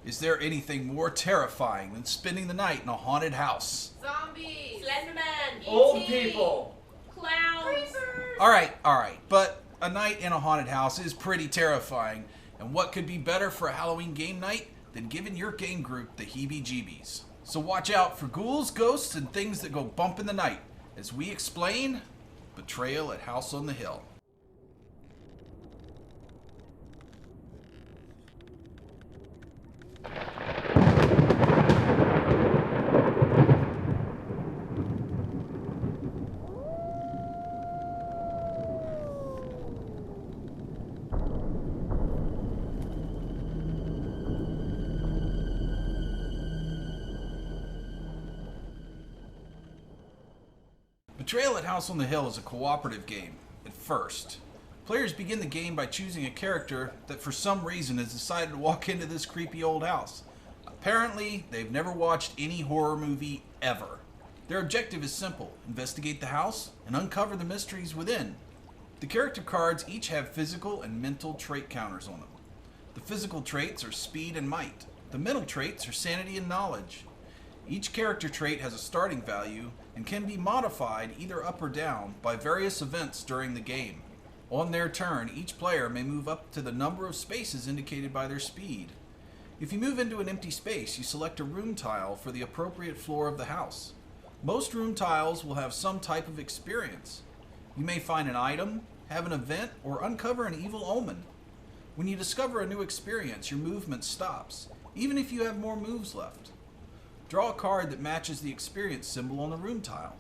Is there anything more terrifying than spending the night in a haunted house? Zombies! Slenderman! Old people! Clowns! Creepers! Alright, but a night in a haunted house is pretty terrifying, and what could be better for a Halloween game night than giving your game group the heebie-jeebies? So watch out for ghouls, ghosts, and things that go bump in the night as we explain Betrayal at House on the Hill. Betrayal at House on the Hill is a cooperative game, at first. Players begin the game by choosing a character that for some reason has decided to walk into this creepy old house. Apparently, they've never watched any horror movie ever. Their objective is simple: investigate the house and uncover the mysteries within. The character cards each have physical and mental trait counters on them. The physical traits are speed and might. The mental traits are sanity and knowledge. Each character trait has a starting value and can be modified either up or down by various events during the game. On their turn, each player may move up to the number of spaces indicated by their speed. If you move into an empty space, you select a room tile for the appropriate floor of the house. Most room tiles will have some type of experience. You may find an item, have an event, or uncover an evil omen. When you discover a new experience, your movement stops, even if you have more moves left. Draw a card that matches the experience symbol on the room tile.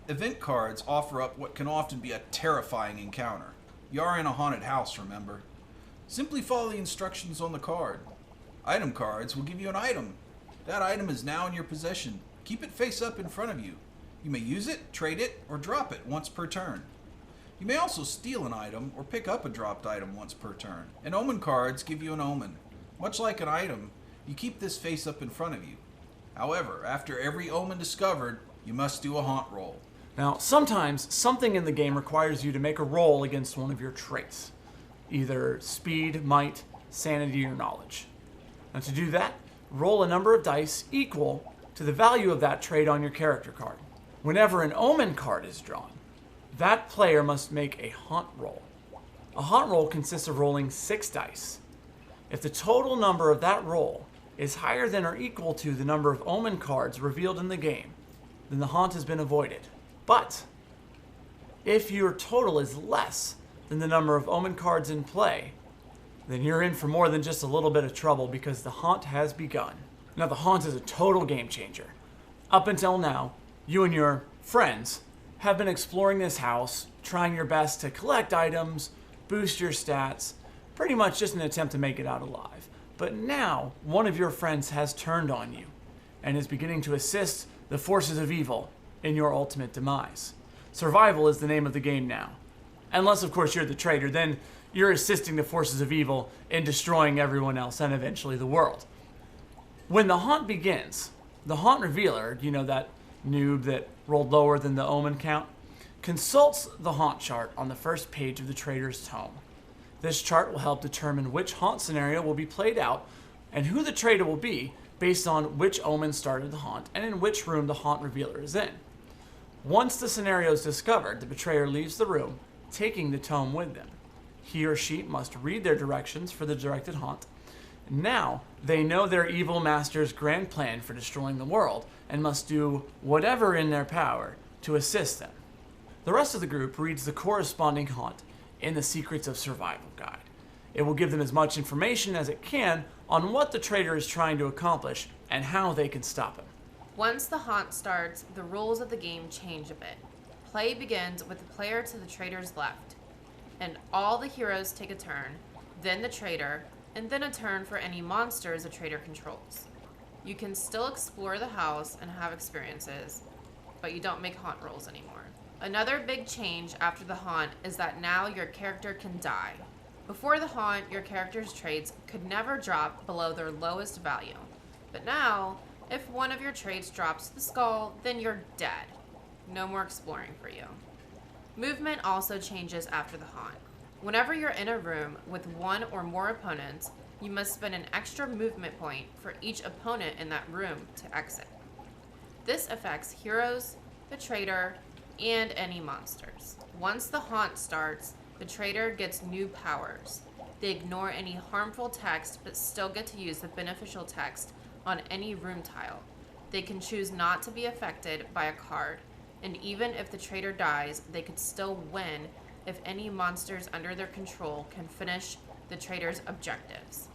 Event cards offer up what can often be a terrifying encounter. You are in a haunted house, remember? Simply follow the instructions on the card. Item cards will give you an item. That item is now in your possession. Keep it face up in front of you. You may use it, trade it, or drop it once per turn. You may also steal an item or pick up a dropped item once per turn. And omen cards give you an omen. Much like an item, you keep this face up in front of you. However, after every omen discovered, you must do a haunt roll. Now, sometimes something in the game requires you to make a roll against one of your traits, either speed, might, sanity, or knowledge. Now, to do that, roll a number of dice equal to the value of that trait on your character card. Whenever an omen card is drawn, that player must make a haunt roll. A haunt roll consists of rolling 6 dice. If the total number of that roll is higher than or equal to the number of omen cards revealed in the game, then the haunt has been avoided. But if your total is less than the number of omen cards in play, then you're in for more than just a little bit of trouble because the haunt has begun. Now, the haunt is a total game changer. Up until now, you and your friends have been exploring this house, trying your best to collect items, boost your stats, pretty much just an attempt to make it out alive. But now, one of your friends has turned on you and is beginning to assist the forces of evil in your ultimate demise. Survival is the name of the game now. Unless, of course, you're the traitor, then you're assisting the forces of evil in destroying everyone else and eventually the world. When the haunt begins, the haunt revealer, you know, that noob that rolled lower than the omen count, consults the haunt chart on the first page of the traitor's tome. This chart will help determine which haunt scenario will be played out and who the traitor will be based on which omen started the haunt and in which room the haunt revealer is in. Once the scenario is discovered, the betrayer leaves the room, taking the tome with them. He or she must read their directions for the directed haunt. Now, they know their evil master's grand plan for destroying the world and must do whatever in their power to assist them. The rest of the group reads the corresponding haunt in the Secrets of Survival guide. It will give them as much information as it can on what the traitor is trying to accomplish and how they can stop him. Once the haunt starts, the rules of the game change a bit. Play begins with the player to the traitor's left, and all the heroes take a turn, then the traitor, and then a turn for any monsters the traitor controls. You can still explore the house and have experiences, but you don't make haunt rolls anymore. Another big change after the haunt is that now your character can die. Before the haunt, your character's traits could never drop below their lowest value. But now, if one of your traits drops to the skull, then you're dead. No more exploring for you. Movement also changes after the haunt. Whenever you're in a room with one or more opponents, You must spend an extra movement point for each opponent in that room to exit. This affects heroes, the traitor, and any monsters. Once the haunt starts, the traitor gets new powers. They ignore any harmful text but still get to use the beneficial text on any room tile. They can choose not to be affected by a card, and even if the traitor dies, they could still win if any monsters under their control can finish the traitor's objectives.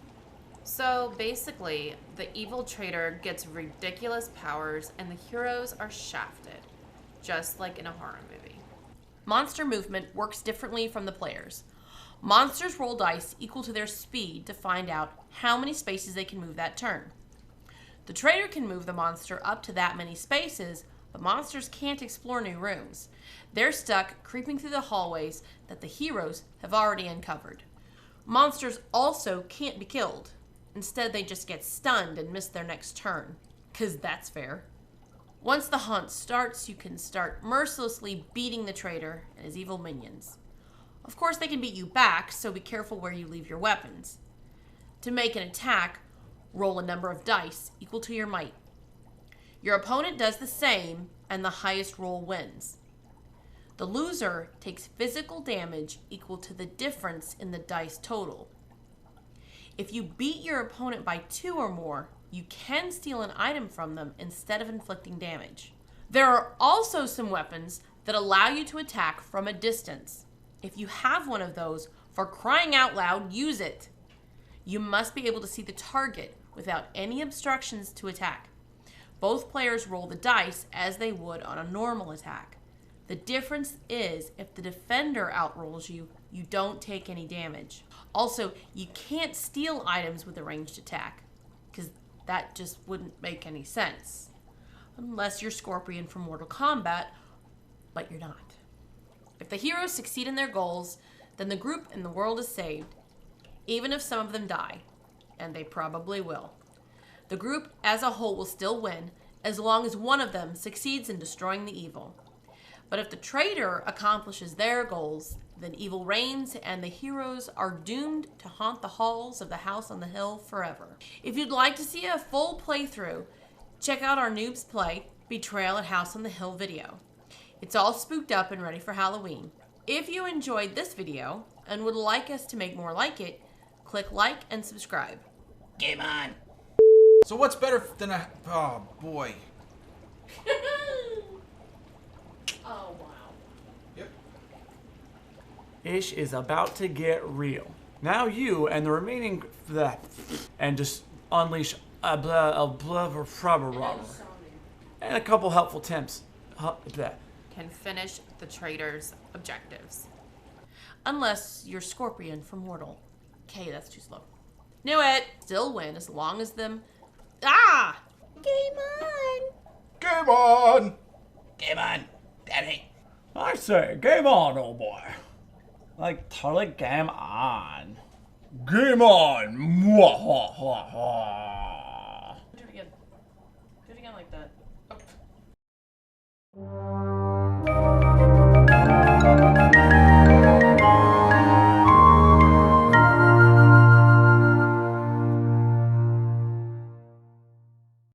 So basically, the evil traitor gets ridiculous powers and the heroes are shafted, just like in a horror movie. Monster movement works differently from the players. Monsters roll dice equal to their speed to find out how many spaces they can move that turn. The traitor can move the monster up to that many spaces, but monsters can't explore new rooms. They're stuck creeping through the hallways that the heroes have already uncovered. Monsters also can't be killed. Instead, they just get stunned and miss their next turn, 'cause that's fair. Once the hunt starts, you can start mercilessly beating the traitor and his evil minions. Of course, they can beat you back, so be careful where you leave your weapons. To make an attack, roll a number of dice equal to your might. Your opponent does the same, and the highest roll wins. The loser takes physical damage equal to the difference in the dice total. If you beat your opponent by 2 or more, you can steal an item from them instead of inflicting damage. There are also some weapons that allow you to attack from a distance. If you have one of those, for crying out loud, use it. You must be able to see the target without any obstructions to attack. Both players roll the dice as they would on a normal attack. The difference is if the defender outrolls you, you don't take any damage. Also, you can't steal items with a ranged attack, because that just wouldn't make any sense. Unless you're Scorpion from Mortal Kombat, but you're not. If the heroes succeed in their goals, then the group and the world is saved, even if some of them die, and they probably will. The group as a whole will still win, as long as one of them succeeds in destroying the evil. But if the traitor accomplishes their goals, then evil reigns and the heroes are doomed to haunt the halls of the house on the hill forever. If you'd like to see a full playthrough, check out our Noobs play Betrayal at House on the Hill video. It's all spooked up and ready for Halloween. If you enjoyed this video and would like us to make more like it, click like and subscribe. Game on. So what's better than a... Oh, boy. Oh, wow. Yep. Ish is about to get real. Now you and the remaining... and just unleash a and a couple helpful temps. Can finish the traitor's objectives. Unless you're Scorpion from Mortal. Okay, that's too slow. Knew it! Still win as long as them... Ah! Game on. Game on! Game on. Daddy. I say, game on, old boy. Like, totally game on. Game on! Mwah, ha, ha, ha.